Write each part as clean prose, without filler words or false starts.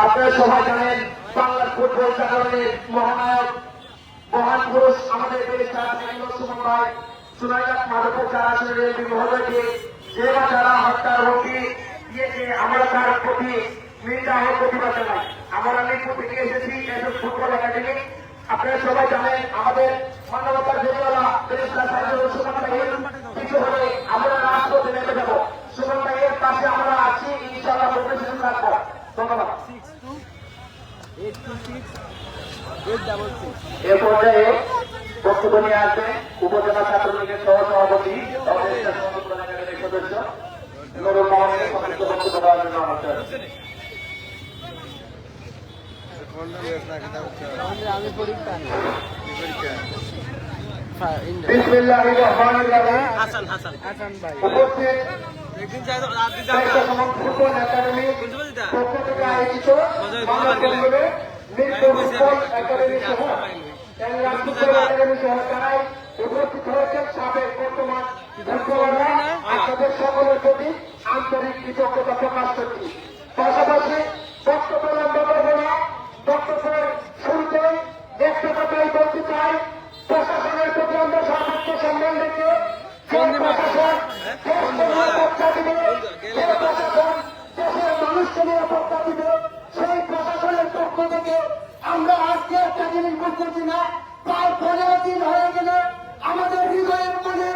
আপনারা সবাই জানেন বাংলার ফুটবল জাগরণের মহানায়ক মহান পুরুষ আমাদের দেশটা সুমন ভাই সুনাইঘাট মাধবপুর চার আসনের এমপি মহোদয়কে যে বা যারা হত্যার হুমকি দিয়েছে আমরা তার প্রতি নিন্দা ও প্রতিবাদ জানাই। আমরা মিরপুর থেকে এসেছি এসব ফুটবল একাডেমি। আপনারা সবাই জানেন আমাদের মানবতার জেনেওয়ালা দেশটা সুমন ভাইয়ের কিছু হলে আমরা রাজপথে নেমে যাব। সুমন ভাইয়ের পাশে আমরা আছি, ইনশাআল্লাহ প্রফেশন রাখবো। ধন্যবাদ। এ পর্যায়ে বক্তব্য নিয়ে আসবেন উপজেলা ছাত্রলীগের সহ সভাপতি সদস্য নুরুল মোহাম্মদের সংক্ষিপ্ত বক্তব্য দেওয়ার জন্য আমাদের বিসমিল্লাহির রহমানির রহিম। উপস্থিত ফুটবল একাডেমি পক্ষ থেকে আয়োজিত ফুটবল একাডেমি সহ একাডেমি সহ যারাই উপস্থিত হয়েছেন সাবেক বর্তমান ফুটবলাররা আপনাদের সকলের প্রতি আন্তরিক কৃতজ্ঞতা প্রকাশ করছি। পাশাপাশি বক্তব্য লম্বা করব না, বক্তব্যের শুরুতে একটা কথাই বলতে চাই, প্রশাসনের প্রতি আমরা সর্বোচ্চ সম্মান রেখে প্রশাসন নিরাপত্তা দিবে, যে প্রশাসন দেশের মানুষকে নিরাপত্তা দিবে, সেই প্রশাসনের পক্ষ থেকে আমরা আজকে একটা জিনিস বুঝতেছি না, প্রায় 15 দিন হয়ে গেলে আমাদের হৃদয়ের মনে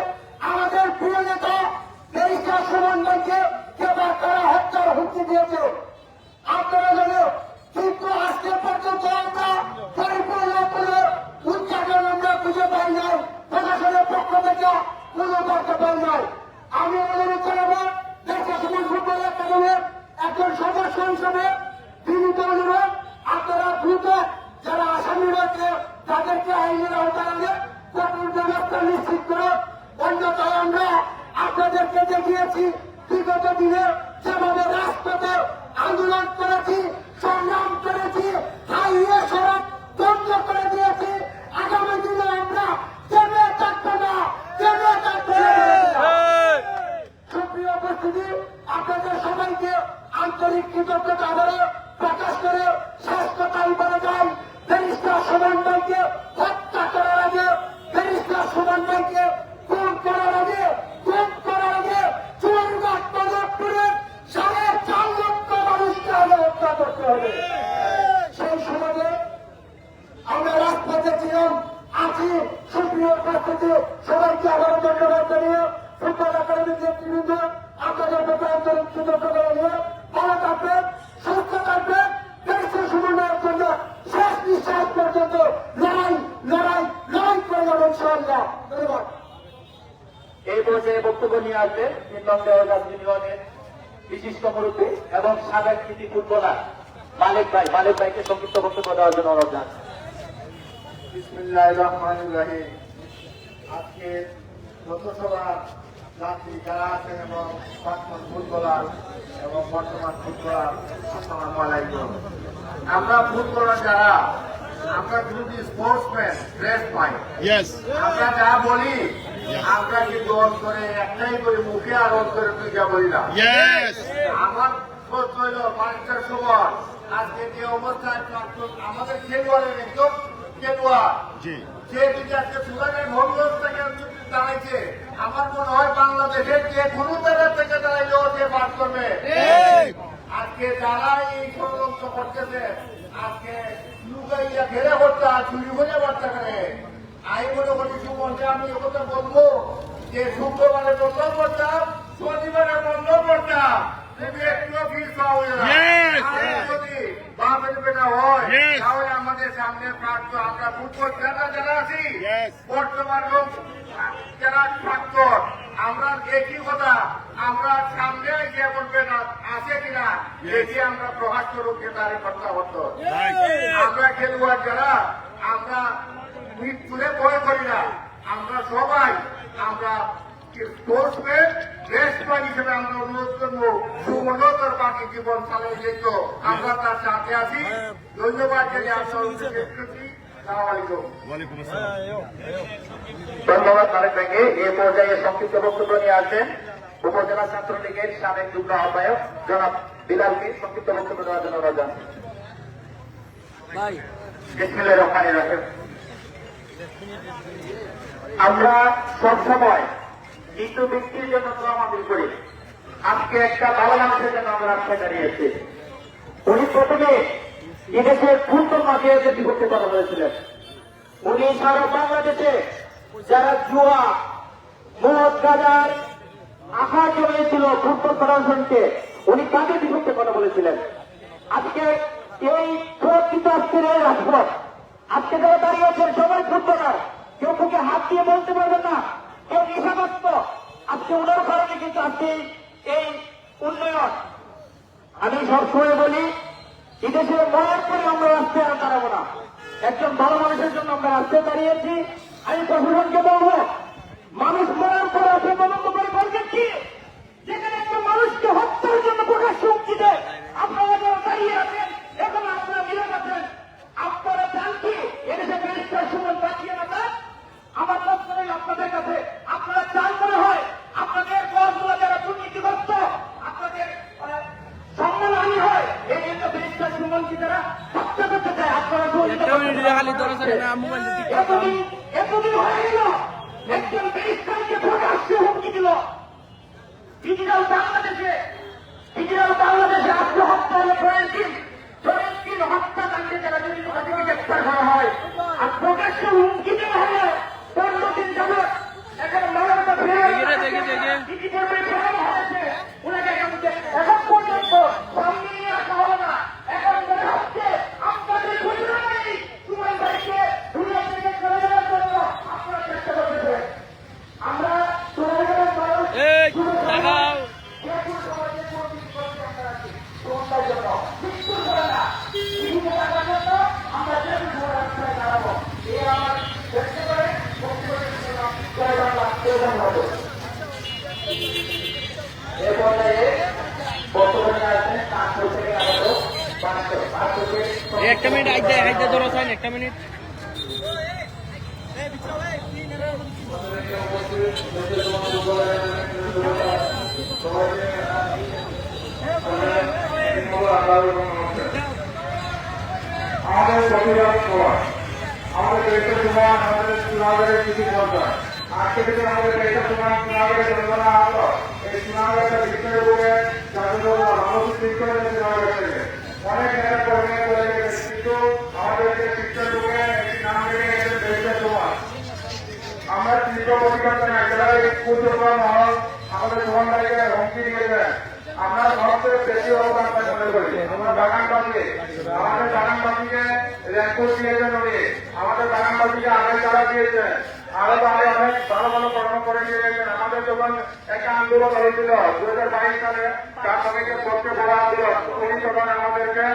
আমাদের প্রিয় নেতা ব্যারিস্টার সুমন ভাইকে কেবল তারা হত্যার হুমকি দিয়েছে। আপনারা জানেন, কিন্তু আজকে পর্যন্ত আমরা পরিপূর্ণ কোনো উচ্চারণ আমরা খুঁজে পাই নাই, প্রশাসনের পক্ষ থেকে কোনো বার্তা পাই নাই। আমি অনুরোধ করব ব্যারিস্টার সুমন ফুটবল একাডেমির একজন সদস্য হিসেবে বিনীত অনুরোধ, আপনারা দ্রুত যারা আসামি রয়েছে তাদেরকে আইনের আওতায় আনে কঠোর ব্যবস্থা নিশ্চিত করে। অন্যথায় আমরা আপনাদেরকে দেখিয়েছি বিগত দিনে যেভাবে রাজপথে আন্দোলন করেছি, সংগ্রাম করেছি, হাইওয়ে সড়ক বন্ধ করে দিয়েছি, আগামী দিনে আমরা থেমে থাকবো না, থেমে থাকবো না। সুপ্রিয় উপস্থিতি, আপনাদের সবাইকে আন্তরিক কৃতজ্ঞতা আবারও প্রকাশ করে শেষ কথাই বলে যাই, ব্যারিস্টার সুমন ভাইকে হত্যা করার আগে, ব্যারিস্টার সুমন ভাইকে খুন করার আগে, খুন করার আগে চুয়ারঘাট মাধবপুরের 4.5 লক্ষ মানুষকে আগে হত্যা করতে হবে। সেই সমাজে আমরা রাজপথে ছিলাম, আছি। সুপ্রিয় উপস্থিতি, সবাইকে আবারও ধন্যবাদ জানিয়ে ফুটবল একাডেমির নেতৃবৃন্দ আপনাদের প্রতি আন্তরিক কৃতজ্ঞতা জানিয়ে ভালো থাকবেন, সুস্থ থাকবেন, ব্যারিস্টার সুমনের জন্য শেষ নিঃশ্বাস পর্যন্ত লড়াই লড়াই লড়াই করে যাবেন ইনশাআল্লাহ। ধন্যবাদ। এই পর্যায়ে বক্তব্য নিয়ে আসবেন 3 নং দেওয়ার ইউনিয়নের বিশিষ্ট মুরব্বী এবং সাবেক কৃতি ফুটবলার মালিক ভাই। মালিক ভাইকে সংক্ষিপ্ত বক্তব্য দেওয়ার জন্য অনুরোধ জানাচ্ছি। বিসমিল্লাহির রহমানির রহিম। আজকে লোকসভা যাত্রী যারা আছেন এবং প্রাক্তন ফুটবলার এবং বর্তমান ফুটবলার, আসসালামু আলাইকুম। আমরা ফুটবলার যারা, আমরা যদি স্পোর্টসম্যান ড্রেস পাই, আমরা যা বলি আমরা কিন্তু অন্তরে একটাই করি, মুখে আর অন্তরে দুইটা বলি না। আমার প্রশ্ন হইল পরীক্ষার সময় আজকে যে অবস্থায় আমাদের খেলোয়াড়ের একজন খেলোয়াড় যে যদি আজকে সুদানের ভবিষ্যৎ থেকে দাঁড়াইছে, আমার মনে হয় বাংলাদেশের যে কোনো জায়গা থেকে দাঁড়াইলেও যে বাদ করবে। আজকে যারা এই ষড়যন্ত্র করতেছে, আজকে লুকাইয়া ঘেরে করতে চুরি হয়ে বাচ্চা করে, আমি মনে করি সুমনকে আমি কথা বলবো যে শুক্রবারে বন্ধ করতাম, শনিবারে বন্ধ করতাম, যদি একটুও ফিস পাওয়া যায় না, যদি বাপের বেটা হয় তাহলে আমাদের সামনে প্রাক্তন আমরা ফুটবল খেলা যারা আছি বর্তমান যারা প্রাক্তন, আমরা একই কথা, আমরা সামনে গিয়ে বলবেন আছে কিনা দেখি আমরা প্রকাশ করুক তারই কথা হতো। আমরা খেলোয়াড় যারা, আমরা মৃত্যুরে ভয় করি না, আমরা সবাই আমরা স্পোর্টসম্যান রেস্টম্যান হিসেবে আমরা অনুরোধ করবো সুমনতর বাকি জীবন চালিয়ে যেত, আমরা তার সাথে আছি। ধন্যবাদ জানিয়ে আমরা ধন্যবাদ মালিক ভাইকে। এ পর্যায়ে সংক্ষিপ্ত বক্তব্য নিয়ে আসবেন উপজেলা ছাত্রলীগের সাবেক যুগ্ম আহ্বায়ক জনাব বিলালকে সংক্ষিপ্ত বক্তব্য দেওয়ার জন্য অনুরোধ জানাচ্ছি। বিসমিল্লাহির রহমানির রহিম। আমরা সবসময় মৃত ব্যক্তির জন্য দোয়া মাহফিল করি। আজকে একটা ভালো মানুষের জন্য আমরা রাস্তায় দাঁড়িয়েছি। উনি প্রথমে এদেশের ফুটবল মাফিয়াদের বিপক্ষে কথা বলেছিলেন। উনি সারা বাংলাদেশে যারা জুয়া মদ গাঁজার আশা জমিয়েছিল ফুটবল ফেডারেশনকে, উনি তাদের বিপক্ষে কথা বলেছিলেন। আজকে এই সুরক্ষিত আজকের এই রাজপথ, আজকে যারা দাঁড়িয়েছেন সবাই ফুটবলার, কেউ মুখে হাত দিয়ে বলতে পারবেন না, কেউ নেশাগ্রস্ত। আজকে ওনার কারণে কিন্তু আজকে এই উন্নয়ন। আমি সবসময় বলি, এদেশে মরার পরে আমরা রাস্তায় আর দাঁড়াবো না। একজন ভালো মানুষের জন্য আমরা রাস্তায় দাঁড়িয়েছি। আমি প্রশাসনকে বলবো, মানুষ মরার পরে আসে তদন্ত করে বলছেন কি, যেখানে একটা মানুষকে হত্যার জন্য প্রকাশ্য হুমকি দেয়, আপনারা যারা দাঁড়িয়ে আছেন এখন আপনারা মিলে আছেন, আপনারা চান কি এদেশে ব্যারিস্টার সুমন বাঁচিয়ে না দেন? আমার প্রশ্ন নেই আপনাদের কাছে, আপনারা চান মনে হয় আপনাদের দলগুলো যারা দুর্নীতিগ্রস্ত, আপনাদের সম্মানহানি হয়, এই জন্য ব্যারিস্টার সুমনকে যারা হত্যা করতে চায়, আপনারা এতদিন হয়ে গেল একজন ব্যারিস্টারকে প্রকাশ্যে হুমকি দিল। ডিজিটাল বাংলাদেশে আত্মহত্যা হলো ফরেনসিক হত্যাকাণ্ডে যারা জড়িত তাদেরকে গ্রেপ্তার করা হয়, আর প্রকাশ্যে হুমকি দেওয়া হলো 15 দিন যাবৎ। এখন মানবতা ডিজিটাল হয়েছে, ওনাকে এখন পর্যন্ত সামনে নিয়ে আসা হলো না। এখন মনে হচ্ছে আপনাদের পরিবার নেই, সুমন ভাইকে দুনিয়া থেকে চলে যাওয়ার জন্য আপনারা চেষ্টা করতেছেন। আমরা সোনারগাঁওয়ের মানুষ একটা মিনিট আইতে ধরো সাইন একটা মিনিট। আমাদের প্রতিবাদ সভা, আমাদের দেশের সমান, আমাদের চুনাগড়ের কিছু পর্যায় আজকে থেকে আমাদের দেশের সমান চুনাগড়ের জনগণনা আসলো। এই চুনাগড়ের বিষয়ের উপরে অনেক নেতা কর্মী চলে গেছে, কিন্তু আমাদেরকে শিক্ষার উপরে একটি নাম লেগে গেছে দেশের সমান। আমরা তীব্র প্রতিবাদ জানাই, যারা এই কুচক্রম মহল আমাদের সমান ভাইকে হুমকি দিয়েছেন। আমরা সবচেয়ে বেশি অবদান মনে করি আমরা বাগানবাসী, আমাদের বাগানবাসীকে রেকর্ড দিয়েছেন উনি, আমাদের বাগানবাসীকে আগে তারা দিয়েছেন, আরো আগে অনেক ভালো ভালো কর্ম করে দিয়ে গেছেন। আমাদের যখন একটা আন্দোলন হয়েছিল 2022 সালে, তার সবাইকে পক্ষে বড় আন্দোলন, উনি তখন আমাদেরকে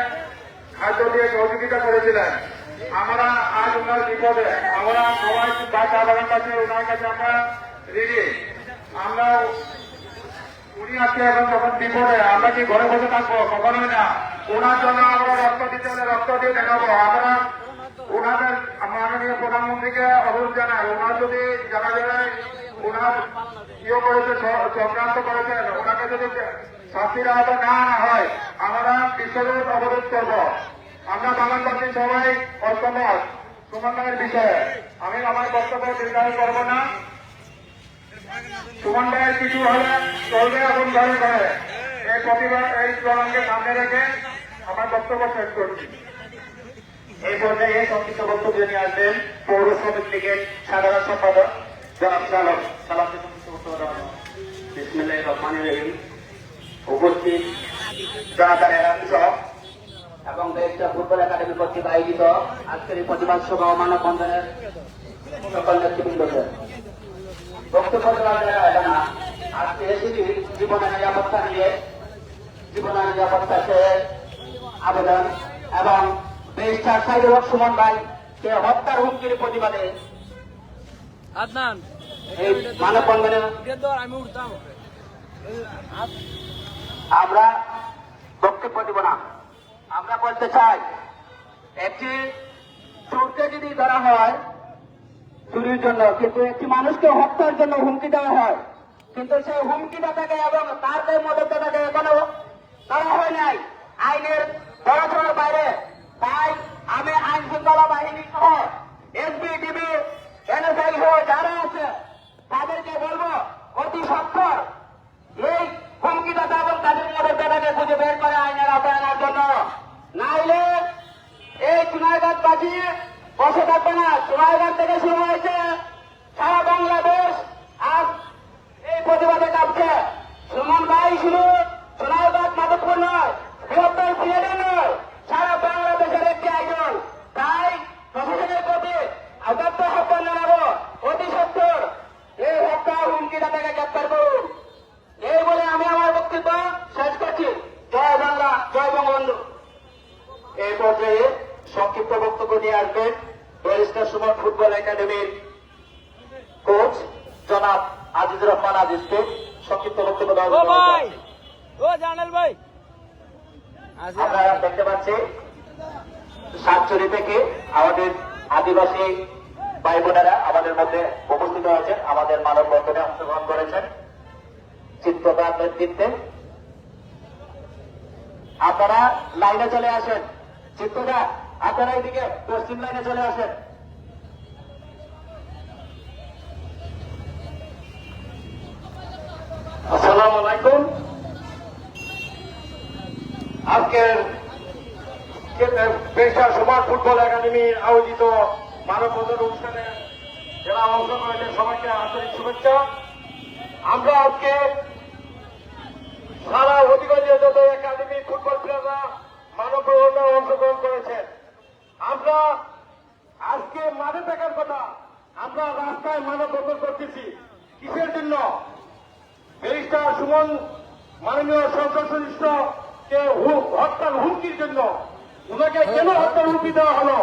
খাদ্য দিয়ে সহযোগিতা করেছিলেন। আমরা আজ ওনার বিপদে আমরা সবাই চা বাগানবাসী ওনার কাছে আমরা রেডি। আমরা উনি আজকে এখন যখন বিপদে, আমরা কি ঘরে বসে থাকবো? কখনোই না। ওনার জন্য আমরা রক্ত দিতে হলে রক্ত দিয়ে দেখাবো। আমরা ওনাদের মাননীয় প্রধানমন্ত্রীকে অনুরোধ জানাই, ওনার যদি জানা যায় ওনার ইয়ে করেছে, চক্রান্ত করেছেন, ওনাকে যদি শাস্তির আওতা না আনা হয়, আমরা বিশ্বরোধ অবরোধ করব। আমরা বাংলাদেশী সবাই ঐক্যমত সুমন ভাইয়ের বিষয়ে। আমি আমার বক্তব্য দীর্ঘায়ু করব না। সুমন ভাইয়ের কিছু হলে চলবে এখন ঘরে ঘরে। এই প্রতিবাদ এই স্লোগানকে সামনে রেখে আমার বক্তব্য শেষ করছি। এই পর্যায়ে সংক্ষিপ্ত বক্তব্য নিয়ে আসবেন পৌর শ্রমিক লীগের সাধারণ সম্পাদক জনাব সালাম। সালামকে সংক্ষিপ্ত বক্তব্য দেওয়া হবে। বিসমিল্লাহির রহমানির রহিম। উপস্থিত জনতার এলাকা এবং দেশটা ফুটবল একাডেমি কর্তৃক আয়োজিত আজকের এই প্রতিবাদ সভা ও মানববন্ধনের সকল নেতৃবৃন্দকে বক্তব্য দেওয়ার জায়গা এটা না। আজকে এসেছি জীবনের নিরাপত্তা নিয়ে, জীবনের নিরাপত্তাকে আবেদন এবং ব্যারিস্টার সাইদুল হক সুমন ভাইকে হত্যার হুমকির প্রতিবাদে এই মানববন্ধনে আমরা বক্তব্য দিব না। আমরা বলতে চাই, একটি চোরকে যদি ধরা হয় চুরির জন্য, কিন্তু একটি মানুষকে হত্যার জন্য হুমকি দেওয়া হয়, কিন্তু সেই হুমকিদাতাকে এবং তার যে মদতদাতাকে এখনো ধরা হয় নাই, আইনের ধরাছোঁয়ার বাইরে। তাই আমি দেশবাসী বসে থাকবে না। সোনাইঘাট থেকে শুরু হয়েছে, সারা বাংলাদেশ আজ এই প্রতিবাদে কাঁপছে। সুমন ভাই শুধু সোনাইঘাট মাধবপুর নয়, বৃহত্তর সিলেটে নয়, সারা বাংলাদেশের একটি আয়োজন। তাই প্রশাসনের প্রতি আঘাত আহ্বান জানাবো, অতি সত্তর এই হত্যা হুমকিটা থেকে গ্রেপ্তার করুন। এই বলে আমি আমার বক্তব্য শেষ করছি। জয় বাংলা, জয় বঙ্গবন্ধু। এই পর্যায়ে সংক্ষিপ্ত বক্তব্য নিয়ে আসবেন ব্যারিস্টার সুমন ফুটবল একাডেমির কোচ জনাব আজিজুর রহমান আজিজকে। সংক্ষিপ্ত বক্তব্য দেওয়ার জন্য অনুরোধ করছি। জানাল ভাই আমরা দেখতে পাচ্ছি সাতচুরি থেকে আমাদের আদিবাসী ভাই বোনেরা আমাদের মধ্যে উপস্থিত হয়েছেন, আমাদের মানববন্ধনে অংশগ্রহণ করেছেন চিত্রদার নেতৃত্বে। আপনারা লাইনে চলে আসেন, চিত্রদার আপনারা এইদিকে পশ্চিম লাইনে চলে আসেন। আসসালামু আলাইকুম। আজকের ব্যারিস্টার সুমন ফুটবল একাডেমি আয়োজিত মানববন্ধন অনুষ্ঠানে যারা অংশ করেছেন সবাইকে আন্তরিক শুভেচ্ছা। আমরা আজকে সারা অধিগঞ্জে যত একাডেমি ফুটবল প্লেয়াররা মানববন্ধনে অংশগ্রহণ করেছেন, আমরা আজকে মাঠে থাকার কথা, আমরা রাস্তায় মানববন্ধন করতেছি কিসের জন্য? ব্যারিস্টার সুমন মাননীয় সংসদ সদস্যকে হত্যার হুমকির জন্য। উনাকে কেন হত্যার হুমকি দেওয়া হলো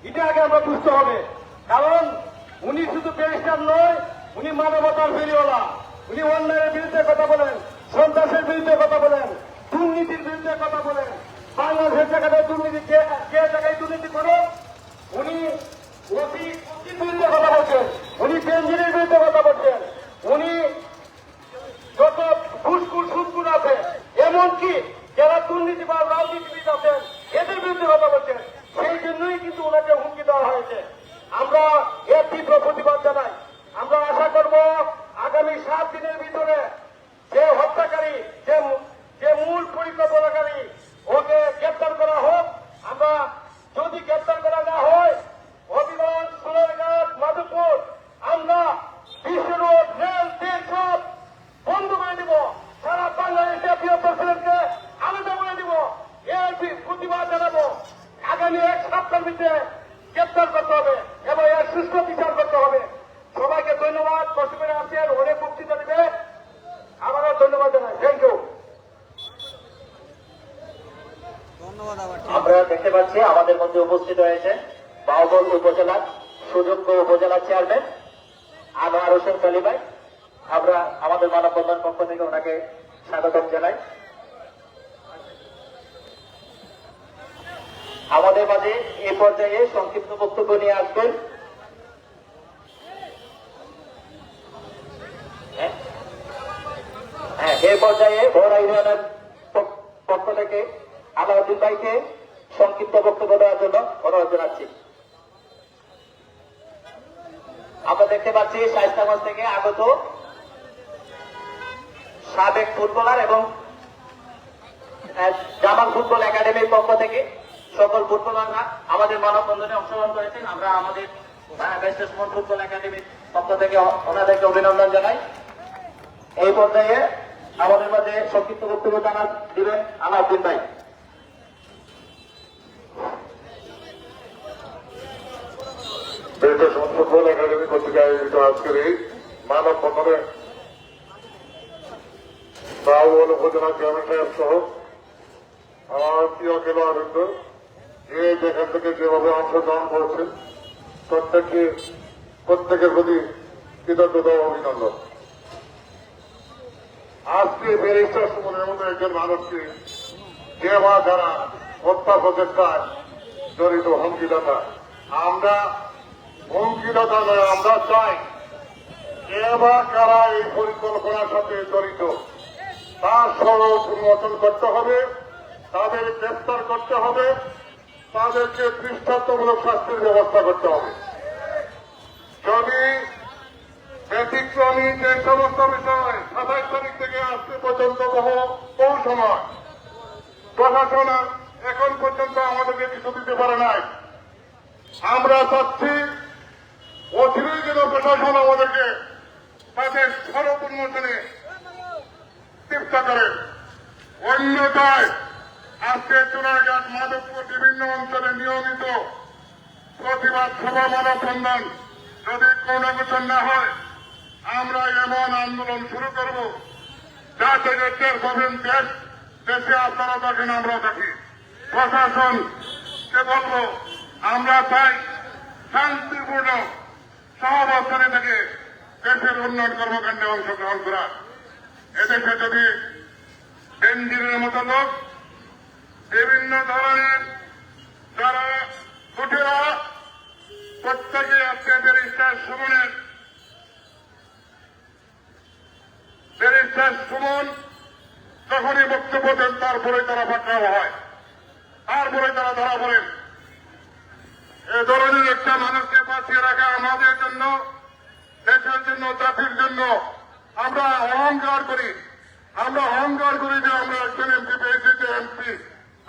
এটা আগে আমরা বুঝতে হবে। কারণ উনি শুধু ব্যারিস্টার নয়, উনি মানবতার ফেরিওয়ালা। উনি অন্যায়ের বিরুদ্ধে কথা বলেন, সন্ত্রাসের বিরুদ্ধে কথা বলেন, দুর্নীতির বিরুদ্ধে কথা বলেন। বাংলাদেশের জায়গায় দুর্নীতি যে জায়গায় দুর্নীতি করে উনি অতির বিরুদ্ধে কথা বলছেন, উনি বেঞ্জিনের বিরুদ্ধে কথা বলছেন, উনি যত সুদকুর আছে এমনকি যারা দুর্নীতি বা রাজনীতিবিদ আছেন এদের বিরুদ্ধে কথা বলছেন। সেই জন্যই কিন্তু ওনাকে হুমকি দেওয়া হয়েছে। আমরা এর তীব্র প্রতিবাদ জানাই। আমরা আশা করব আগামী 7 দিনের ভিতরে যে হত্যাকারী, যে মূল পরিকল্পনাকারী ওকে গ্রেপ্তার করা হোক। আমরা যদি গ্রেপ্তার করা না হয়, হবিগঞ্জ, সোনাইঘাট, মাধবপুর আমরা বিশ্ব রোড, রেল, তেল সব বন্ধ করে দিব। সারা বাংলাদেশে বৃহত্তর সিলেটকে আলাদা করে দিব। এর প্রতিবাদ জানাবো। আগামী 1 সপ্তাহের ভিতরে গ্রেপ্তার করতে হবে এবং এর সুষ্ঠু বিচার করতে হবে। সবাইকে ধন্যবাদ। কষ্ট করে আসছেন, অনেক বক্তৃতা দেবে। আমারও ধন্যবাদ জানাই। Thank you. আমরা দেখতে পাচ্ছি আমাদের মধ্যে উপস্থিত হয়েছে বাউবল উপজেলার সুযোগ্য উপজেলা চেয়ারম্যান আনোয়ার হোসেন সালি ভাই। আমরা আমাদের মানববন্ধন পক্ষ থেকে ওনাকে স্বাগতম জানাই। আমাদের মাঝে এই পর্যায়ে সংক্ষিপ্ত বক্তব্য নিয়ে আসবেন এই পর্যায়ে বড়া ইউনিয়নের পক্ষ থেকে আলাউদ্দিন ভাইকে সংক্ষিপ্ত বক্তব্য দেওয়ার জন্য অনুরোধ জানাচ্ছি। আমরা দেখতে পাচ্ছি শায়েস্তাগঞ্জ থেকে আগত সাবেক ফুটবলার এবং জামাল ফুটবল একাডেমির পক্ষ থেকে সকল ফুটবলাররা আমাদের মানববন্ধনে অংশগ্রহণ করেছেন। আমরা আমাদের ব্যারিস্টার সুমন ফুটবল একাডেমির পক্ষ থেকে ওনাদেরকে অভিনন্দন জানাই। এই পর্যায়ে আমাদের মাঝে সংক্ষিপ্ত বক্তব্য দিবেন আলাউদ্দিন ভাই। ব্যারিস্টার সুমন ফুটবল একাডেমি কর্তৃক আয়োজিত আজকের এই মানববন্ধনে বাউবল উপজেলা চেয়ারম্যান সাহেব সহ আমার প্রিয় খেলোয়াড়বৃন্দ যে যেখান থেকে যেভাবে অংশগ্রহণ করেছেন প্রত্যেকের প্রতি কৃতজ্ঞতা ও অভিনন্দন। আজকে ব্যারিস্টার সুমনের মতো একজন মানুষকে যে বা যারা হত্যা প্রচেষ্টায় জড়িত হুমকিদাতা, আমরা হুমকিদাতা নয়, আমরা চাই কে বা কারা এই পরিকল্পনার সাথে জড়িত তার স্বরূপ উন্মোচন করতে হবে, তাদের গ্রেফতার করতে হবে, তাদেরকে দৃষ্টান্তমূলক শাস্তির ব্যবস্থা করতে হবে। যদি ব্যতিক্রমী যে সমস্ত বিষয় 27 তারিখ থেকে আজকে পর্যন্ত বহু সময় প্রশাসন এখন পর্যন্ত আমাদেরকে কিছু দিতে পারে নাই, আমরা চাচ্ছি অচিরেই যেন প্রশাসন আমাদেরকে তাদের সড়ক উন্মোচনে চেষ্টা করেন। অন্যথায় আজকে চুনারঘাট মাধবপুর বিভিন্ন অঞ্চলে নিয়মিত প্রতিবাদ সভা মানববন্ধন যদি কর্ণগোচর না হয়, আমরা এমন আন্দোলন শুরু করব যা থেকে টের পাবেন দেশে আপনারা দেখেন, আমরা দেখি। প্রশাসনকে বলবো, আমরা চাই শান্তিপূর্ণ সহাবস্থানে থেকে দেশের উন্নয়ন কর্মকাণ্ডে অংশগ্রহণ করা। এদেশে যদি বেনজিরের মতো লোক, বিভিন্ন ধরনের যারা লুটেরা, প্রত্যেকে আজকে ব্যারিস্টার সুমন যখনই বক্তব্য দেন তারপরে তারা পাকড়াও হয়, তারপরে তারা ধরা পড়েন। এ ধরনের একটা মানুষকে বাঁচিয়ে রাখা আমাদের জন্য, দেশের জন্য, জাতির জন্য আমরা অহংকার করি। আমরা অহংকার করি যে আমরা একজন এমপি পেয়েছি, যে এমপি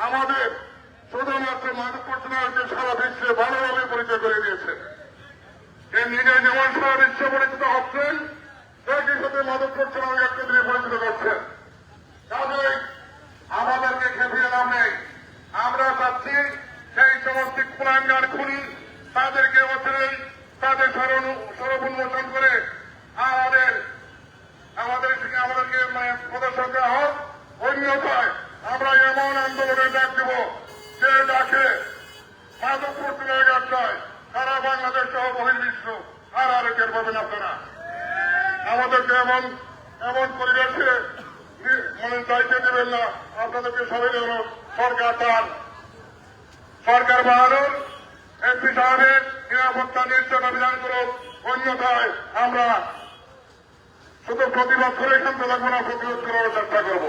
আমাদের শুধুমাত্র মাধবপুর চুনারকে সারা বিশ্বে ভালোভাবে পরিচয় করে দিয়েছে। যে নিজে যেমন সারা বিশ্বে পরিচিত হচ্ছেন, একই সাথে মাধবপুর চুনারকে তিনি পরিচিত করছেন। কাজেই আমাদেরকে খেপিয়ে নাম নেই। আমরা চাচ্ছি সেই সমস্ত কুলাঙ্গার খুনি তাদেরকে অচিরেই তাদের সড়ক উন্মোচন করে আমাদেরকে প্রদর্শন দেওয়া হোক। অন্যথায় আমরা এমন আন্দোলনের ডাক দেব যে ডাকে মাধবপুর চুনারঘাট নয়, সারা বাংলাদেশ সহ বহির্বিশ্ব আর টের পাবেন আপনারা। আমাদেরকে এমন পরিবেশে দায়িত্ব দেবেন না। আপনাদেরকে সবাই সরকার বাহাদুর এমপি সাহেবের নিরাপত্তা নিশ্চয় অভিযান করুক। অন্যথায় আমরা শুধু প্রতিবাদ করে এখান থেকে লাগবো না, প্রতিরোধ করার চেষ্টা করব।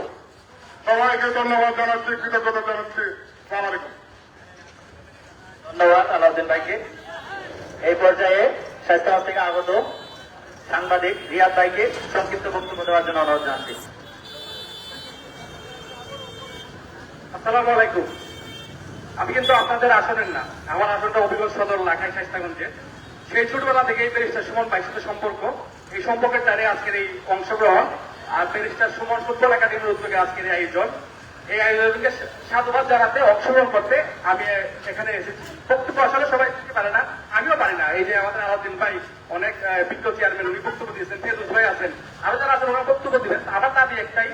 সবাইকে ধন্যবাদ জানাচ্ছি, কৃতজ্ঞতা জানাচ্ছি। সালাম আলাইকুম। ধন্যবাদ আলাউদ্দিন ভাইকে। এই পর্যায়ে স্বাস্থ্য থেকে আগত সাংবাদিক রিয়াদ ভাইকে সংক্ষিপ্ত বক্তব্য দেওয়ার জন্য অনুরোধ জানাচ্ছি। আসসালামু আলাইকুম। আমি কিন্তু আপনাদের আসনের না, আমার আসনটা অভিগঞ্জ সদর লাখাই শাস্তাগঞ্জে। সেই ছোটবেলা থেকে এই ব্যারিস্টার সুমন ভাইয়ের সাথে সম্পর্ক, এই সম্পর্কের দ্বারে আজকের এই অংশগ্রহণ আর ব্যারিস্টার সুমন ফুটবল একাডেমির উদ্যোগে আজকের এই আয়োজন। এই আয়োজনকে সাধুবাদ জানাতে, অংশগ্রহণ করতে আমি এখানে এসেছি। বক্তব্য আসলে সবাই দিতে পারে না, আমিও পারি না। এই যে আমাদের আলাউদ্দিন ভাই অনেক বিজ্ঞ চেয়ারম্যান, উনি বক্তব্য দিয়েছেন, ফেরদৌস ভাই আছেন, আরো যারা আছেন ওরা বক্তব্য দিবেন। আমার দাবি একটাই,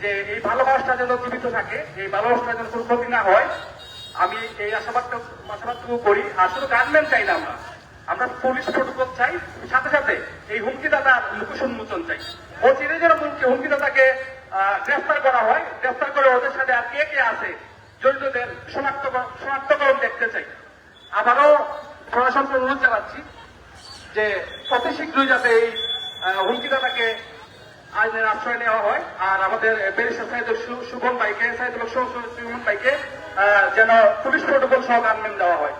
যে এই ভালোবাসাটা যেন জীবিত থাকে, এই ভালোবাসাটা যেন কোনো ক্ষতি না হয়। আমি এই আশাবাদটুকু করি। আর শুধু গানম্যান চাই না, আমরা পুলিশ প্রোটোকল চাই, সাথে সাথে এই হুমকিদাতার মুখোশ উন্মোচন চাই। অচিরে যেন হুমকিদাতাকে গ্রেফতার করা হয়, গ্রেফতার করে ওদের সাথে আর কে কে আছে জড়িতদের শনাক্তকরণ দেখতে চাই। আবারও প্রশাসনকে অনুরোধ জানাচ্ছি যে অতি শীঘ্রই যাতে এই হুমকিদাতাকে আইনের আশ্রয় নেওয়া হয়। আর আমাদের ব্যারিস্টার সাইদুল সুমন ভাইকে যেন পুলিশ প্রোটোকল সহ গানম্যান দেওয়া হয়।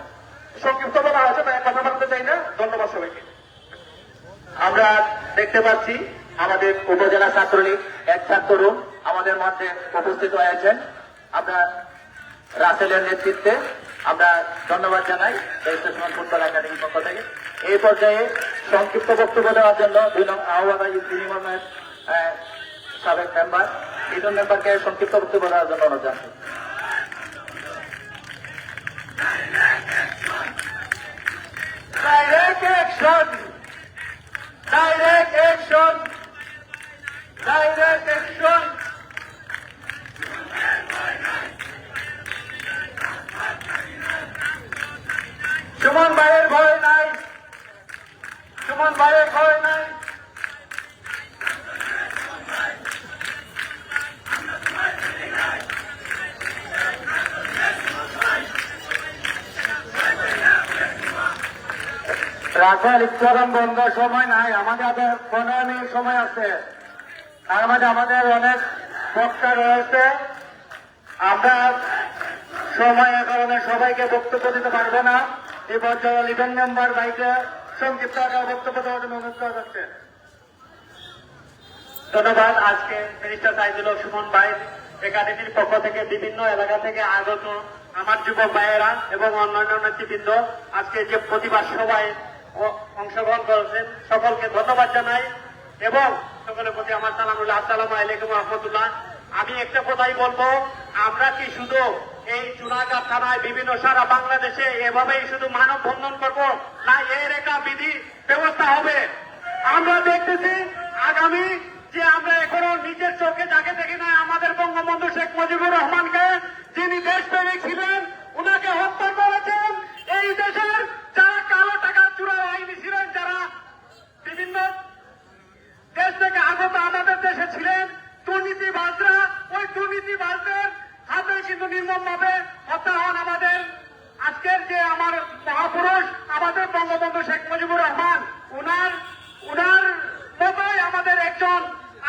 সংক্ষিপ্ত বলা হয়েছে, তাই কথা বলতে চাই না। ধন্যবাদ সবাইকে। আমরা দেখতে পাচ্ছি আমাদের উপজেলা ছাত্রলীগ এক ছাত্ররূপ আমাদের মধ্যে উপস্থিত হয়েছেন। আমরা রাসেলের নেতৃত্বে আমরা ধন্যবাদ জানাই ব্যারিস্টার ফুটবল একাডেমির পক্ষ থেকে। এই পর্যায়ে সংক্ষিপ্ত বক্তব্য দেওয়ার জন্য আহ্বানের সাবেক মেম্বার লিটন মেম্বারকে সংক্ষিপ্ত বক্তব্য দেওয়ার জন্য অনুরোধ জানাই। Direct action! Direct action! Direct action! Suman ভাইয়ের ভয় নাই, সুমন ভাইয়ের ভয় নাই। রাখাল উচ্চারণ বন্ধের সময় নাই, আমাদের 15 মিনিট সময় আছে। তার মাঝে আমাদের অনেক বক্তা রয়েছে, আমরা সময়ের কারণে সবাইকে বক্তব্য দিতে পারবো না। এই পর্যায়ে লিটন মেম্বার ভাইকে সংক্ষিপ্ত বক্তব্য দেওয়ার জন্য অনুরোধ করা যাচ্ছে। ধন্যবাদ। আজকে ব্যারিস্টার সাইদুল সুমন ভাই একাডেমির পক্ষ থেকে বিভিন্ন এলাকা থেকে আগত আমার যুবক ভাইয়েরা এবং অন্যান্য নেতৃবৃন্দ আজকে যে প্রতিবাদ সভায় অংশগ্রহণ করেছেন সকলকে ধন্যবাদ জানাই এবং সকলের প্রতি আমার সালামুল্লাহ, আসসালামু আলাইকুম রহমতুল্লাহ। আমি একটা কথাই বলবো, আমরা কি শুধু এই চুনাঘাট থানায় বিভিন্ন সারা বাংলাদেশে এভাবেই শুধু মানববন্ধন করব, না এর একটা বিধি ব্যবস্থা হবে? আমরা দেখতেছি আগামী যে আমরা এখনো নিজের চোখে যাকে দেখি না, আমাদের বঙ্গবন্ধু শেখ মুজিবুর রহমানকে, যিনি দেশপ্রেমিক ছিলেন, উনাকে হত্যা করেছেন। এই দেশের যারা কালো টাকা চুরা আইনি ছিলেন, যারা বিভিন্ন দেশ থেকে আগত আমাদের দেশে ছিলেন, দুর্নীতিবাজরা, ওই দুর্নীতিবাজদের হাতে কিন্তু নির্মমভাবে হত্যা হন আমাদের আজকের যে আমার মহাপুরুষ আমাদের বঙ্গবন্ধু শেখ মুজিবুর রহমান। উনার মতোই আমাদের একজন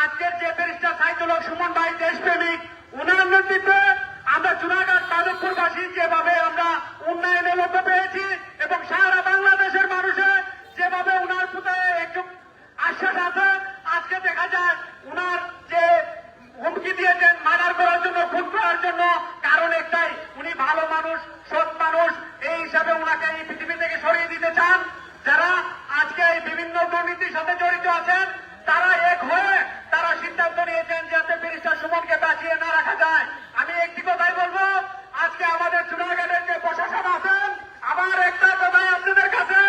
আজকের যে ব্যারিস্টার সাইদুল হক সুমন ভাই দেশপ্রেমিক, উনার নেতৃত্বে আমরা চুনাঘাট মাধবপুরবাসী যেভাবে আমরা উন্নয়নের লক্ষ্য পেয়েছি এবং সারা বাংলাদেশের মানুষের যেভাবে উনার প্রতি একটু আশ্বাস আছে, আজকে দেখা যায় উনার যে হুমকি দিয়েছেন মার্ডার করার জন্য, খুন করার জন্য, কারণ একটাই, উনি ভালো মানুষ, সৎ মানুষ, এই হিসাবে উনাকে এই পৃথিবী থেকে সরিয়ে দিতে চান। যারা আজকে এই বিভিন্ন দুর্নীতির সাথে জড়িত আছেন, তারা এক হয়ে তারা সিদ্ধান্ত নিয়েছেন যাতে ব্যারিস্টার সুমনকে বাঁচিয়ে না রাখা যায়। আমি একটি কথাই বলবো, আজকে আমাদের চুনাঘাটের যে প্রশাসন আছেন, আমার একটা কথাই আপনাদের কাছে,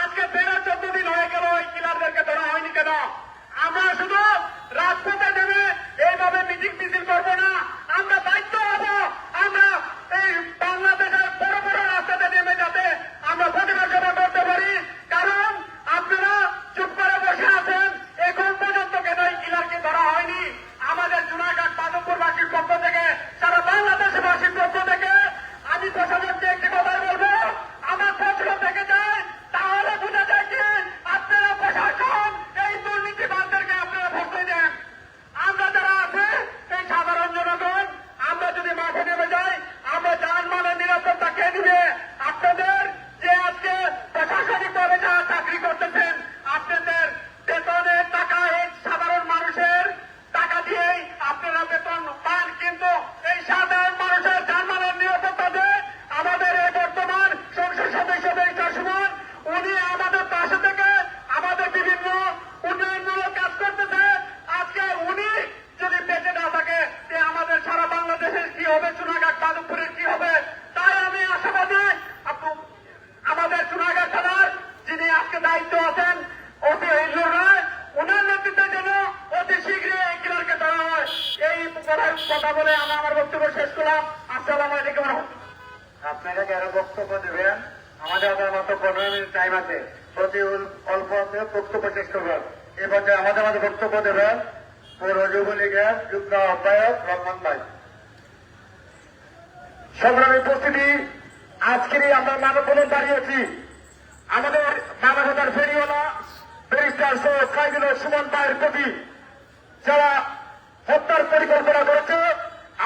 আজকে 13-14 দিন হয়ে গেল এই কিলারদেরকে ধরা হয়নি কেন? আমরা শুধু রাজপথে নেমে এইভাবে মিটিং মিছিল করবো না, আমরা বাধ্য হব আমরা এই বাংলাদেশের বড় বড় রাস্তাতে নেমে যাতে আমরা প্রতিবাদ সভা করতে পারি। কারণ আপনারা চুপ করে বসে আছেন, এখন পর্যন্ত কেন এই কিলারকে ধরা হয়নি? আমাদের চুনাঘাট মাধবপুরবাসীর পক্ষ থেকে, সারা বাংলাদেশবাসীর পক্ষ থেকে আমি প্রশাসনকে একটি কথাই বলবো, আমার প্রশ্ন থেকে যায়, তাহলে বোঝা যায় কি আপনারা প্রশাসন এই দুর্নীতিবাদদেরকে আপনারা ভোট দেন। আমরা যারা আছে এই সাধারণ জনগণ, আমরা যদি মাঠে নেমে যাই, আমরা জানমালের নিরাপত্তা কে দিবে? আপনাদের যে আজকে প্রশাসনিকভাবে যারা চাকরি করতেছেন, আপনাদের বেতনের টাকা এই সাধারণ মানুষের টাকা দিয়েই আপনারা বেতন পান, কিন্তু এই সাধারণ মানুষের জানমালের নিরাপত্তা দেয় আমাদের এই বর্তমান সংসদ সদস্য ব্যারিস্টার সুমন। উনি আমাদের পাশে থেকে আমাদের বিভিন্ন উন্নয়নমূলক কাজ করতেছে। আজকে উনি যদি বেঁচে না থাকে, যে আমাদের সারা বাংলাদেশের কি হবে, চুনাঘাট মাধবপুরের কি হবে? তাই আমি আশাবাদী আমাদের চুনাঘাট থানার যিনি আজকে দায়িত্ব আছেন অতি হিল্লুর রায়, উনার নেতৃত্বে যেন অতি শীঘ্রই এই কিলারকে ধরা হয়। এই কথা বলে আমি আমার বক্তব্য শেষ করলাম। আসসালামু আলাইকুম রহমতুল্লাহ। আপনারা যারা বক্তব্য দেবেন, আমাদের হাতে মাত্র 15 মিনিট টাইম আছে, প্রতি অল্প বক্তব্য শেষ করবেন। এই পর্যায়ে আমাদের মাঝে বক্তব্য দেবেন পৌর যুবলীগের যুগ্ম আহ্বায়ক রহমান ভাই। সংগ্রামী উপস্থিতি, আজকেরই আমরা মানববন্ধন দাঁড়িয়েছি আমাদের মানবতার ফেরিওয়ালা ব্যারিস্টার সৈয়দ সাইদুল হক সুমন ভাইয়ের প্রতি, যারা হত্যার পরিকল্পনা করেছে।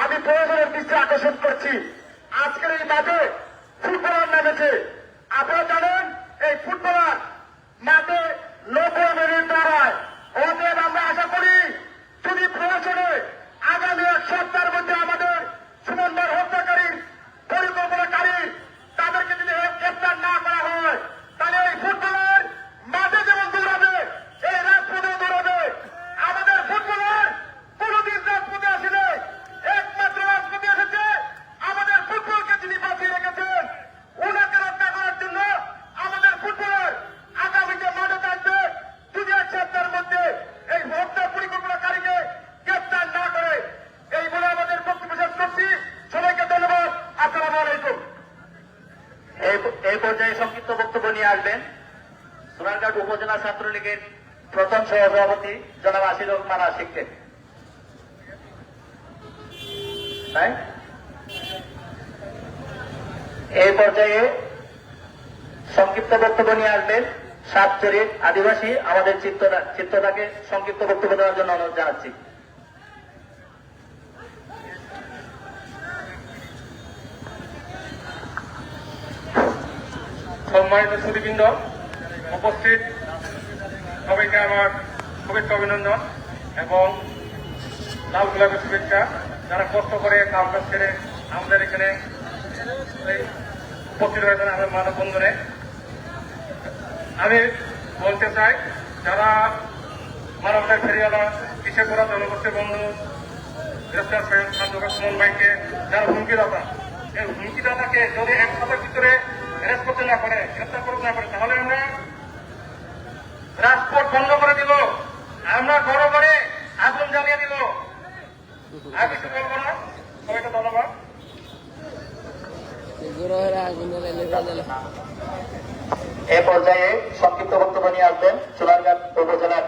আমি প্রয়োজনের দৃষ্টি আকর্ষণ করছি, আজকের এই মাঠে ফুটবলার নেমেছে। আপনারা জানেন এই ফুটবলার মাঠে 90 মিনিট দাঁড়ায়। ওদের আমরা আশা করি যদি প্রয়োজনে আগামী 1 সপ্তাহের মধ্যে আমাদের সুমন ভাইয়ের হত্যাকারী পরিকল্পনাকারী তাদেরকে যদি গ্রেফতার না করা হয়, তাহলে এই ফুটবলার মাঠে যেমন দৌড়াবে, এই রাজপথেও দৌড়াবে। আমাদের ফুটবলার কোনদিন রাজপথে আসেনি, একমাত্র রাজপথে এসেছে আমাদের ফুটবলকে যিনি বাঁচিয়ে রেখেছেন, ওনাকে রক্ষা করার জন্য আমাদের ফুটবলার আগামীতে মাঠে থাকবে। যদি 1 সপ্তাহের মধ্যে এই হত্যা পরিকল্পনাকারীকে গ্রেফতার না করে, এই বলে আমাদের বক্তব্য শেষ করছি। সবাইকে ধন্যবাদ। আসসালামু আলাইকুম। এই পর্যায়ে সংক্ষিপ্ত বক্তব্য নিয়ে আসবেন সোনারঘাট উপজেলা ছাত্রলীগের প্রথম সহসভাপতি জনাব আসিল হক মারা শিখতে। তাই এই পর্যায়ে সংক্ষিপ্ত বক্তব্য নিয়ে আসবেন সাতচরির আদিবাসী আমাদের চিত্তদাকে সংক্ষিপ্ত বক্তব্য দেওয়ার জন্য অনুরোধ জানাচ্ছি। সম্মানিত সুধীবৃন্দ, উপস্থিত সবাইকে আমার শুভেচ্ছা অভিনন্দন এবং লাল গোলাপের শুভেচ্ছা। যারা কষ্ট করে কাজ ছেড়ে আমাদের এখানে উপস্থিত হয়েছেন আমাদের মানববন্ধনে। আমি বলতে চাই, যারা মানবতার ফেরিওয়ালা কিসে করা জনগোষ্ঠী বন্ধু গ্রেফতার সৈয়দ খান সুমন ভাইকে যারা হুমকিদাতা, এই হুমকিদাতাকে যদি এক সপ্তাহের ভিতরে অ্যারেস্ট করতে না পারে, গ্রেফতার করতে না পারে, তাহলে আমরা রাজপথ বন্ধ করে দিব, আমরা ঘরে ঘরে আগুন জ্বালিয়ে দিব। আর কিছু বলবো না, সবাইকে ধন্যবাদ। এ পর্যায়ে সংক্ষিপ্ত বক্তব্য নিয়ে আসবেন চুনারঘাট উপজেলার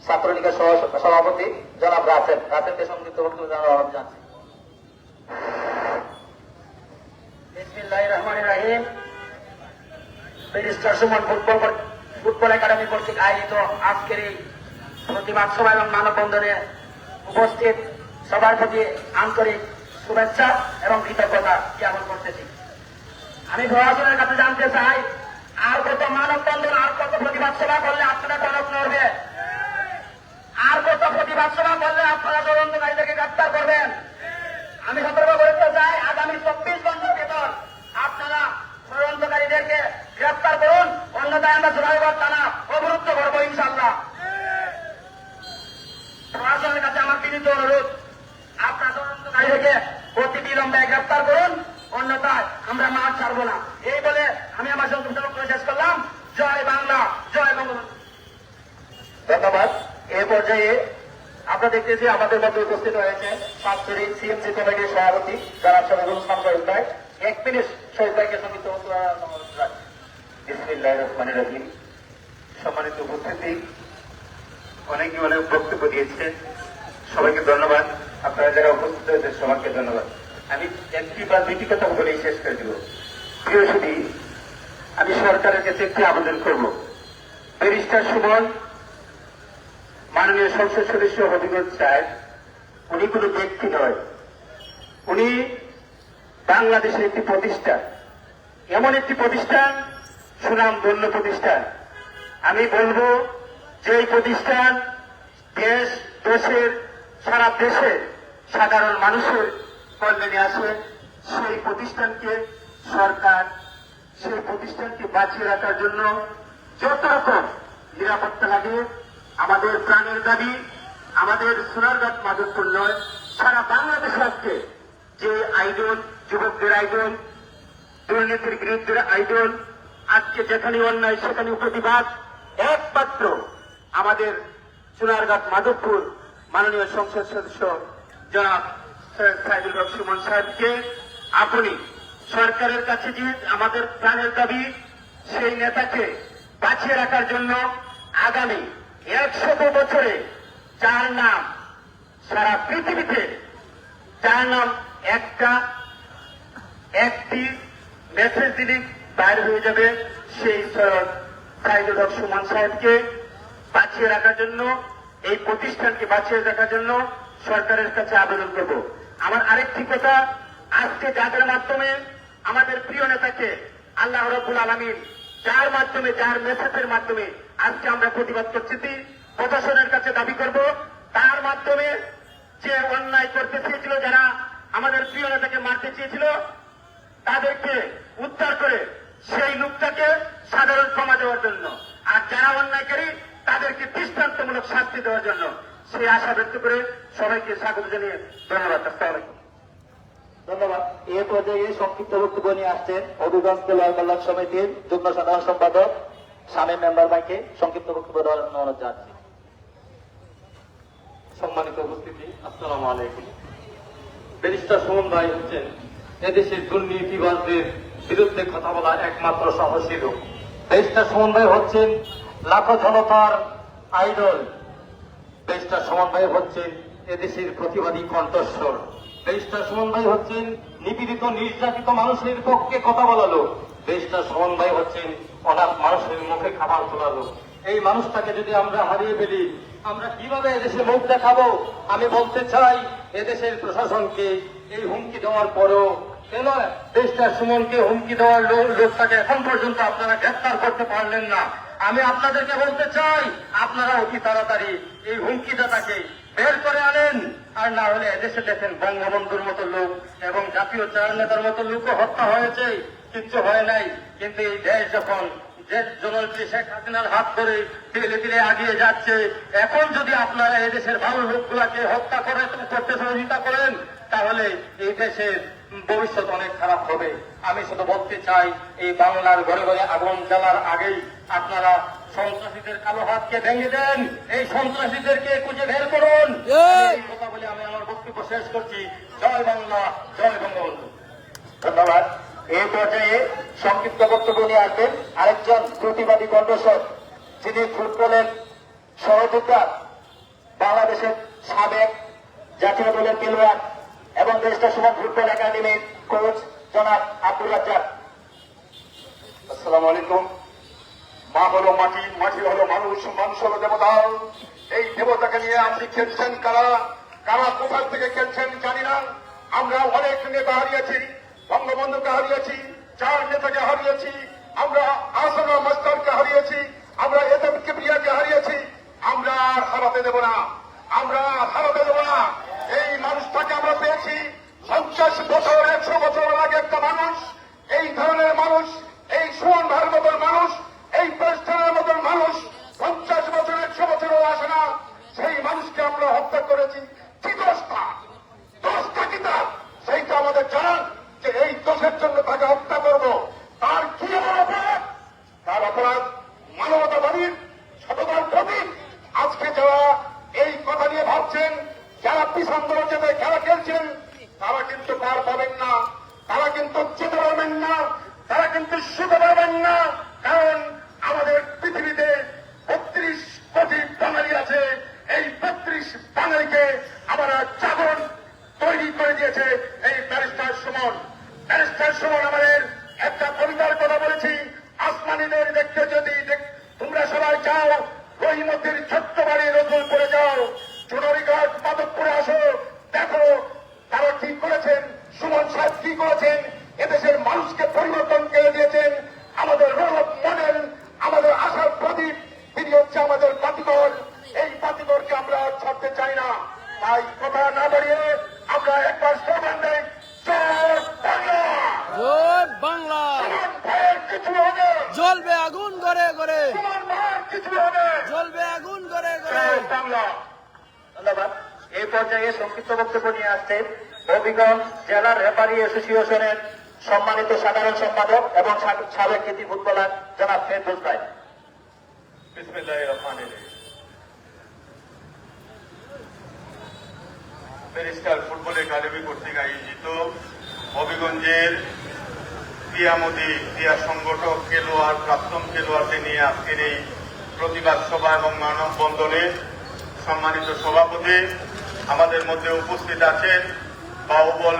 ছাত্রলীগের সভাপতি জনাব রাসেলকে সংক্ষিপ্ত বক্তব্য জানানোর আহ্বান জানাচ্ছি। বিসমিল্লাহির রহমানির রহিম। ব্যারিস্টার সুমন ফুটবল একাডেমি কর্তৃক আয়োজিত আজকের এই প্রতিবাদ সভা এবং মানববন্ধনে উপস্থিত সবার প্রতি আন্তরিক শুভেচ্ছা এবং কৃতজ্ঞতা জ্ঞাপন করতেছি। আমি প্রশাসনের কাছে জানতে চাই, আর কত মানববন্ধন, আর কত প্রতিবাদ সভা করলে আপনারা টনক নড়বে? আর কত প্রতিবাদ সভা করলে আপনারা তদন্তকারীদেরকে গ্রেপ্তার করবেন? আমি সতর্ক করতে চাই, আগামী 24 ঘন্টার ভেতর আপনারা তদন্তকারীদেরকে গ্রেপ্তার করুন, অন্যথায় আমরা জোরাইগড় থানা অবরুদ্ধ করবো ইনশাল্লাহ। প্রশাসনের কাছে আমার বিনীত অনুরোধ, আপনারা তদন্তকারীদেরকে অতি বিলম্বে গ্রেপ্তার করুন, অন্যথায় আমরা মাঠ ছাড়বো না। এই বলে আমি আমার সংক্ষিপ্ত বক্তব্য শেষ করলাম। জয় বাংলা, জয় বঙ্গবন্ধু। ধন্যবাদ। এ পর্যায়ে আমরা দেখতেছি আমাদের মধ্যে উপস্থিত হয়েছে সাতচুরি সিএমসি কমিটির সভাপতি জনাব শহীদুল ইসলাম শহীদ ভাই। 1 মিনিট শহীদ ভাইকে সংক্ষিপ্ত বক্তব্য রাখছি। বিসমিল্লাহির রহমানির রহিম। সম্মানিত উপস্থিতি, অনেকে অনেক বক্তব্য দিয়েছে, সবাইকে ধন্যবাদ। আপনারা যারা উপস্থিত হয়েছে সবাইকে ধন্যবাদ। আমি একটি বা দুইটি কথা বলেই শেষ করে দিব। প্রিয় সুধী, আমি সরকারের কাছে একটি আবেদন করব। ব্যারিস্টার সুমন মাননীয় সংসদ সদস্য হবিগঞ্জ সাহেব, উনি কোনো ব্যক্তি নয়, উনি বাংলাদেশের একটি প্রতিষ্ঠান, এমন একটি প্রতিষ্ঠান, সুনাম ধন্য প্রতিষ্ঠান। আমি বলবো যে এই প্রতিষ্ঠান দেশের সারা দেশে সাধারণ মানুষের কল্যাণে আসে। সেই প্রতিষ্ঠানকে সরকার সেই প্রতিষ্ঠানকে বাঁচিয়ে রাখার জন্য যত রকম নিরাপত্তা লাগে, আমাদের প্রাণের দাবি, আমাদের সোনারঘাট মাধবপুর নয়, সারা বাংলাদেশে আজকে যে আইডল, যুবকদের আইডল, দুর্নীতির বিরুদ্ধে আইডল, আজকে যেখানে অন্যায় সেখানে প্রতিবাদ, একমাত্র আমাদের সোনারঘাট মাধবপুর মাননীয় সংসদ সদস্য জনাব সৈয়দ সাইদুল হক সুমন সাহেবকে আপনি সরকারের কাছে যে আমাদের প্রাণের দাবি, সেই নেতাকে বাঁচিয়ে রাখার জন্য আগামী 100 বছরে যার নাম সারা পৃথিবীতে, যার নাম একটি মেসেজ দিলে বাইরে হয়ে যাবে, সেই সৈয়দ সাইদুল হক সুমন সাহেবকে বাঁচিয়ে রাখার জন্য, এই প্রতিষ্ঠানকে বাঁচিয়ে রাখার জন্য সরকারের কাছে আবেদন করব। আমার আরেকটি কথা, আজকে যাদের মাধ্যমে আমাদের প্রিয় নেতাকে আল্লাহ রাব্বুল আলামিন যার মাধ্যমে, যার মেসেজের মাধ্যমে আজকে আমরা প্রতিবাদ করছি, প্রশাসনের কাছে দাবি করব, তার মাধ্যমে যে অন্যায় করতে চেয়েছিল, যারা আমাদের প্রিয় নেতাকে মারতে চেয়েছিল, তাদেরকে উদ্ধার করে সেই লোকটাকে সাধারণ ক্ষমা দেওয়ার জন্য, আর যারা অন্যায়কারী তাদেরকে দৃষ্টান্তমূলক শাস্তি দেওয়ার জন্য, সেই আশা ব্যক্ত করে সবাইকে স্বাগত জানিয়ে ধন্যবাদ। আসসালামু আলাইকুম। ধন্যবাদ। এ পর্যায়ে সংক্ষিপ্ত বক্তব্য নিয়ে আসছেন হবিগঞ্জ জেলা কল্যাণ সমিতির যুগ্ম সাধারণ সম্পাদক শামীম মেম্বার ভাইকে সংক্ষিপ্ত বক্তব্য দেওয়ার অনুরোধ জানাচ্ছি। সম্মানিত উপস্থিতি, আসসালামু আলাইকুম। ব্যারিস্টার সুমন ভাই হচ্ছেন এদেশের দুর্নীতিবাজদের বিরুদ্ধে কথা বলা একমাত্র সাহসী লোক। ব্যারিস্টার সুমন ভাই হচ্ছেন লাখো জনতার আইডল। ব্যারিস্টার সুমন ভাই হচ্ছেন এদেশের প্রতিবাদী কণ্ঠস্বর। ব্যারিস্টার সুমন ভাই হচ্ছেন নিপীড়িত নির্যাতিত মানুষের পক্ষে কথা বলা লোক। ব্যারিস্টার সুমন ভাই হচ্ছেন অনাথ মানুষের মুখে খাবার তোলা লোক। এই মানুষটাকে যদি আমরা হারিয়ে ফেলি, আমরা কিভাবে এদেশে মুখ দেখাবো? আমি বলতে চাই, এদেশের প্রশাসনকে এই হুমকি দেওয়ার পরও কেন ব্যারিস্টার সুমনকে হুমকি দেওয়ার লোকটাকে এখন পর্যন্ত আপনারা গ্রেফতার করতে পারলেন না? আমি আপনাদেরকে বলতে চাই, আপনারা অতি তাড়াতাড়ি এই হুমকিদাতাকে বের করে আনেন। আর না হলে এদেশে দেখেন বঙ্গবন্ধুর মতো লোক এবং জাতীয় চার নেতার মতো লোকও হত্যা হয়েছে, কিচ্ছু হয় নাই। কিন্তু এই দেশ যখন জননেত্রী শেখ হাসিনার হাত ধরে ধীরে ধীরে এগিয়ে যাচ্ছে, এখন যদি আপনারা এদেশের ভালো লোকগুলাকে হত্যা করতে সহযোগিতা করেন, তাহলে এই দেশের ভবিষ্যৎ অনেক খারাপ হবে। আমি শুধু বলতে চাই, এই বাংলার ঘরে ঘরে আগুন জ্বালার আগেই আপনারা সন্ত্রাসীদের কালো হাতকে ভেঙে দেন, এই সন্ত্রাসীদেরকে খুঁজে বের করুন। এই কথা বলে আমি আমার বক্তব্য শেষ করছি। জয় বাংলা, জয় বঙ্গবন্ধু। ধন্যবাদ। এই পর্যায়ে সংক্ষিপ্ত বক্তব্য নিয়ে আসবেন আরেকজন প্রতিবাদী কণ্ঠস্বর, যিনি ফুটবলের সহযোদ্ধা, বাংলাদেশের সাবেক জাতীয় দলের খেলোয়াড় এবং দেশটা সুমন ফুটবল একাডেমির কোচ জনাব আব্দুল রাজ্জাক। আসসালামু আলাইকুম। মা হলো মাটি, মাটি হলো মানুষ, মানুষ হলো দেবতা। এই দেবতাকে নিয়ে আপনি খেলছেন কারা, কারা কোথা থেকে খেলছেন জানি না। আমরা অনেক নেতা হারিয়েছি, বঙ্গবন্ধুকে হারিয়েছি, চার নেতাকে হারিয়েছি, আমরা আসনা মাস্টারকে হারিয়েছি, আমরা এতম কিবরিয়াকে হারিয়েছি। আমরা আর হারাতে দেব না, আমরা আর হারাতে দেব না। এই মানুষটাকে আমরা পেয়েছি 50 বছর 100 বছর আগে একটা মানুষ। এই ধরনের মানুষ, এই সুমন ভাইয়ের মতন মানুষ, এই প্রেস্টারের মতন মানুষ 50 বছর 100 বছরও আসে না। সেই মানুষকে আমরা হত্যা করেছি। কি দোষটা, দোষটা কি তার? সেইটা আমাদের জানান যে এই দোষের জন্য তাকে হত্যা করব। তার কি এমন অপরাধ? তার অপরাধ মানবতাবাদীর সততার প্রতীক। আজকে যারা এই কথা নিয়ে ভাবছেন, যারা পিছন ধরে যেতে খেলা খেলছেন, তারা কিন্তু পার পাবেন না, তারা কিন্তু যেতে পারবেন না, তারা কিন্তু শুতে পারবেন না। কারণ আমাদের পৃথিবীতে 32 কোটি বাঙালি আছে। এই 32 বাঙালিকে আমরা জাগরণ তৈরি করে দিয়েছে এই ব্যারিস্টার সুমন। ব্যারিস্টার সুমন আমাদের একটা কবিতার কথা বলেছি, আসমানিদের দেখতে যদি তোমরা সবাই যাও, রহিমতির ছোট্ট বাড়ি রসুল করে যাও, চুনরিঘাট মাধবপুরে আসো, দেখো তারা কি করেছেন, সুমন সাহেব কি করেছেন, এদেশের মানুষকে পরিবর্তন করে দিয়েছেন। আমাদের রোল মডেল, আমাদের আশার প্রদীপ, তিনি হচ্ছে আমাদের বাতিঘর। এই বাতিঘরকে আমরা আর ছাড়তে চাই না। তাই কথা না বাড়িয়ে আমরা একবার স্লোগান দেই, জয় বাংলা, জয় বাংলা, সুমন ভাইয়ের কিছু হবে, জ্বলবে আগুন ঘরে ঘরে, সুমন ভাইয়ের কিছু হবে, জ্বলবে আগুন ঘরে ঘরে। জয় বাংলা। ধন্যবাদ। এই পর্যায়ে সংক্ষিপ্ত বক্তব্য নিয়ে আসছেন হবিগঞ্জ জেলার রেফারি অ্যাসোসিয়েশনের সম্মানিত সাধারণ সম্পাদক এবং সাবেক কৃতি ফুটবলার জনাব ফেরদৌস ভাই। বিসমিল্লাহির রহমানির রহিম। ব্যারিস্টার ফুটবল একাডেমি কর্তৃক আয়োজিত হবিগঞ্জের ক্রিয়া সংগঠক, খেলোয়াড়, প্রাক্তন খেলোয়াড়দের নিয়ে আজকের এই প্রতিবাদ সভা এবং মানববন্ধনে সম্মানিত সভাপতি, আমাদের মধ্যে উপস্থিত আছেন বাহুবল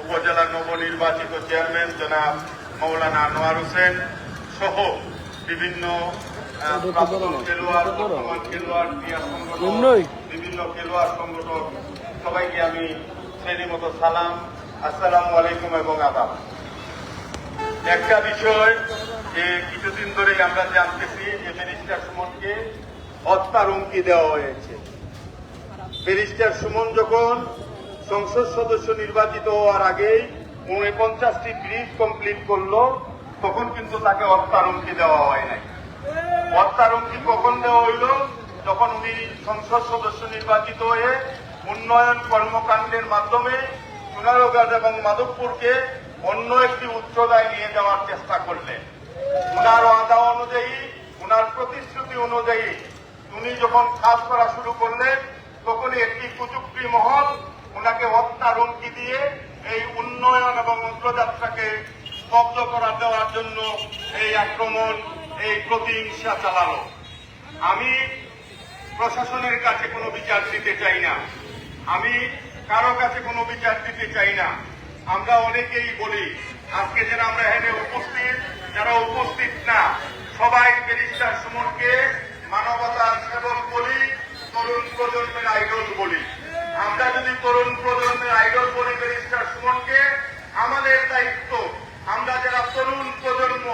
উপজেলার নবনির্বাচিত চেয়ারম্যান জনাব মৌলানা আনোয়ার হোসেন সহ বিভিন্ন প্রাক্তন খেলোয়াড়, বর্তমান খেলোয়াড়, ক্রীড়া সংগঠক, বিভিন্ন খেলোয়াড় সংগঠক, সবাইকে আমি শ্রেণীমতো সালাম, আসসালামু আলাইকুম এবং আদাব। একটা বিষয় যে কিছুদিন ধরেই আমরা জানতেছি যে ব্যারিস্টার সুমনকে হত্যার হুমকি দেওয়া হয়েছে। ব্যারিস্টার সুমন যখন সংসদ সদস্য নির্বাচিত হওয়ার আগেই 49টি ব্রিজ কমপ্লিট করলো, তখন কিন্তু তাকে হত্যার হুমকি দেওয়া হয় নাই। হত্যার হুমকি কখন দেওয়া হইল? যখন উনি সংসদ সদস্য নির্বাচিত হয়ে উন্নয়ন কর্মকাণ্ডের মাধ্যমে সোনারগাঁ এবং মাধবপুরকে অন্য একটি উচ্চতায় নিয়ে যাওয়ার চেষ্টা করলেন। উনার ওয়াদা অনুযায়ী, উনার প্রতিশ্রুতি অনুযায়ী উনি যখন কাজ করা শুরু করলেন, তখনই একটি কুচুক্তি মহল উনাকে হত্যার হুমকি দিয়ে এই উন্নয়ন এবং অগ্রযাত্রাকে স্তব্ধ করা দেওয়ার জন্য এই আক্রমণ, এই প্রতিহিংসা চালানো। আমি প্রশাসনের কাছে কোনো বিচার দিতে চাই না, আমি কারো কাছে কোনো বিচার দিতে চাই না। আমরা অনেকেই বলি, আজকে যারা আমরা এখানে উপস্থিত, যারা উপস্থিত না, সবাই ব্যারিস্টার সুমনকে মানবতার সেবক বলি, তরুণ প্রজন্মের আইডল বলি। আমরা যদি তরুণ প্রজন্মের আইডল বলি ব্যারিস্টার সুমনকে, আমাদের দায়িত্ব, আমরা যারা তরুণ প্রজন্ম,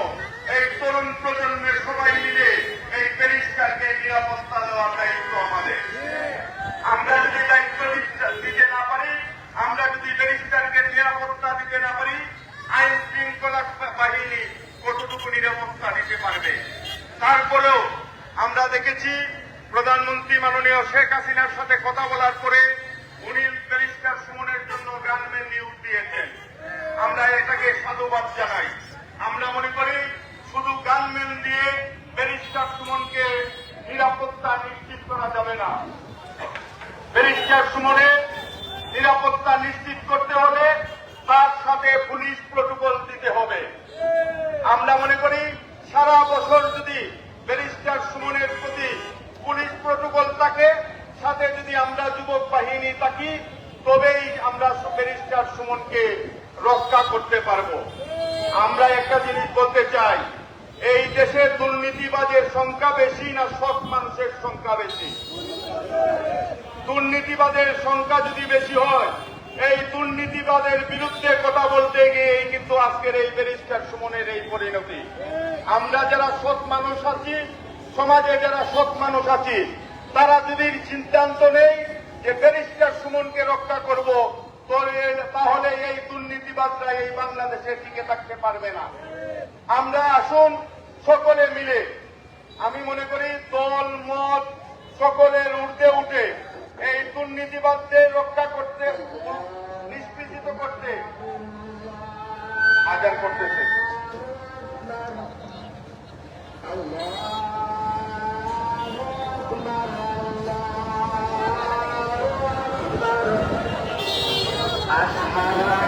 এই তরুণ প্রজন্মের সবাই মিলে এই ব্যারিস্টারকে নিরাপত্তা দেওয়ার দায়িত্ব আমাদের। আমরা যদি দায়িত্ব শৃঙ্খলা বাহিনী কতটুকু নিরাপত্তা দিতে পারবে। তারপরেও আমরা দেখেছি প্রধানমন্ত্রী মাননীয় শেখ হাসিনার সাথে কথা বলার পরে উনি ব্যারিস্টার সুমনের জন্য গানম্যান নিয়োগ দিয়েছেন। আমরা এটাকে সাধুবাদ জানাই। আমরা মনে করি শুধু গানম্যান দিয়ে ব্যারিস্টার সুমনকে নিরাপত্তা নিশ্চিত করা যাবে না। ব্যারিস্টার সুমনের নিরাপত্তা নিশ্চিত করতে হলে তার সাথে পুলিশ প্রটোকল দিতে হবে। আমরা মনে করি সারা বছর যদি ব্যারিস্টার সুমনের প্রতি পুলিশ প্রটোকল থাকে, সাথে যদি আমরা যুবক বাহিনী থাকি, তবেই আমরা ব্যারিস্টার সুমনকে রক্ষা করতে পারব। আমরা একটা জিনিস বলতে চাই, এই দেশে দুর্নীতিবাজের সংখ্যা বেশি না সৎ মানুষের সংখ্যা বেশি? দুর্নীতিবাদের সংখ্যা যদি বেশি হয়, এই দুর্নীতিবাদের বিরুদ্ধে কথা বলতে গিয়েই কিন্তু আজকের এই ব্যারিস্টার সুমনের এই পরিণতি। আমরা যারা সৎ মানুষ আছি, সমাজে যারা সৎ মানুষ আছি, তারা যদি সিদ্ধান্ত নেই যে ব্যারিস্টার সুমনকে রক্ষা করব, তাহলে এই দুর্নীতিবাদরা এই বাংলাদেশে টিকে থাকতে পারবে না। আমরা আসুন সকলে মিলে, আমি মনে করি দল মত সকলের ঊর্ধ্বে উঠে এই দুর্নীতিবাদদের রক্ষা করতে, নিষ্পেষিত করতে আজান করতেছে। আশহাদু